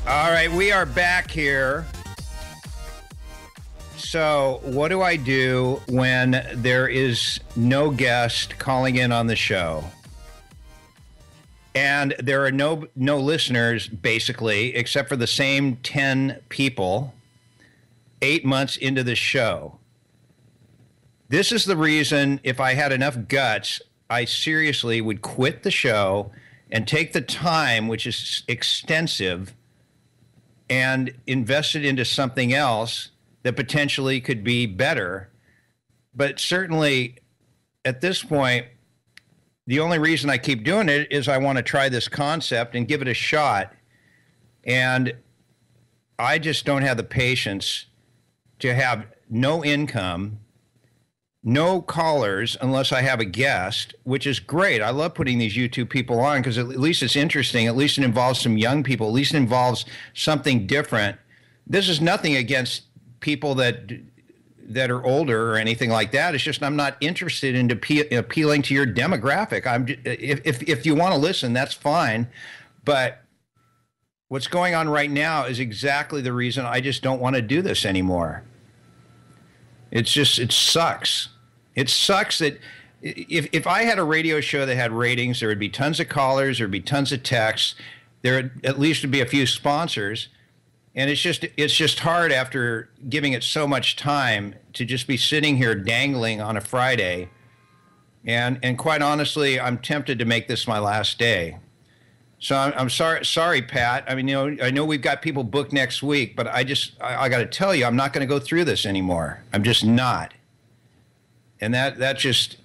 All right, we are back here. So, what do I do when there is no guest calling in on the show? And there are no listeners, basically, except for the same 10 people 8 months into the show. This is the reason, if I had enough guts, I seriously would quit the show and take the time, which is extensive, and invest it into something else that potentially could be better. But certainly, at this point, the only reason I keep doing it is I want to try this concept and give it a shot. And I just don't have the patience to have no income, no callers unless I have a guest, which is great. I love putting these YouTube people on because at least it's interesting. At least it involves some young people. At least it involves something different. This is nothing against people that are older or anything like that. It's just I'm not interested in appealing to your demographic. If you want to listen, that's fine. But what's going on right now is exactly the reason I just don't want to do this anymore. It sucks. It sucks that if I had a radio show that had ratings, there would be tons of callers, there would be tons of texts, there at least would be a few sponsors. And it's just hard after giving it so much time to just be sitting here dangling on a Friday. And quite honestly, I'm tempted to make this my last day. So I'm sorry, Pat. I mean, I know we've got people booked next week, but I got to tell you, I'm not going to go through this anymore. I'm just not. And that just,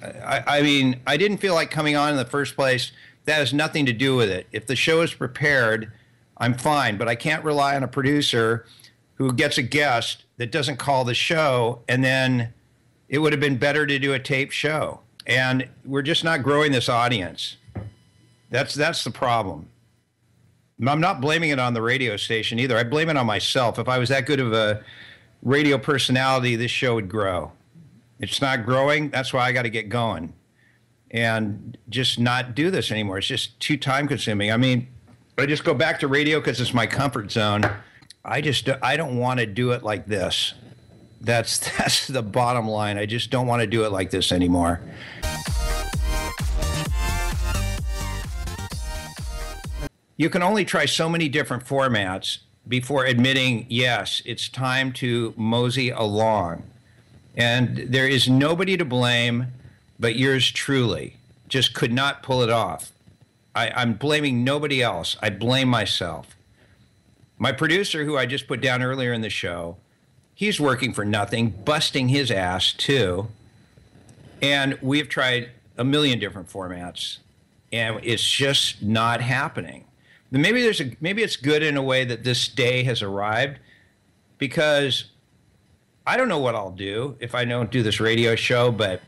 I mean, I didn't feel like coming on in the first place. That has nothing to do with it. If the show is prepared, I'm fine, but I can't rely on a producer who gets a guest that doesn't call the show, and then it would have been better to do a tape show. And we're just not growing this audience. That's the problem. I'm not blaming it on the radio station either. I blame it on myself. If I was that good of a radio personality, this show would grow. It's not growing. That's why I got to get going and just not do this anymore. It's just too time consuming. I mean, I just go back to radio because it's my comfort zone. I don't want to do it like this. That's the bottom line. I just don't want to do it like this anymore. You can only try so many different formats before admitting, yes, it's time to mosey along. And there is nobody to blame but yours truly. Just could not pull it off. I'm blaming nobody else. I blame myself. My producer, who I just put down earlier in the show, he's working for nothing, busting his ass too. And we've tried a million different formats, and it's just not happening. Maybe it's good in a way that this day has arrived, because I don't know what I'll do if I don't do this radio show, but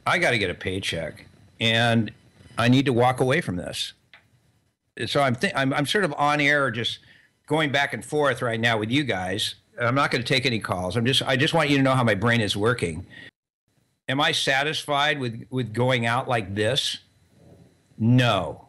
I got to get a paycheck, and I need to walk away from this. So I'm sort of on air, just going back and forth right now with you guys. I'm not going to take any calls. I just want you to know how my brain is working. Am I satisfied with going out like this? No.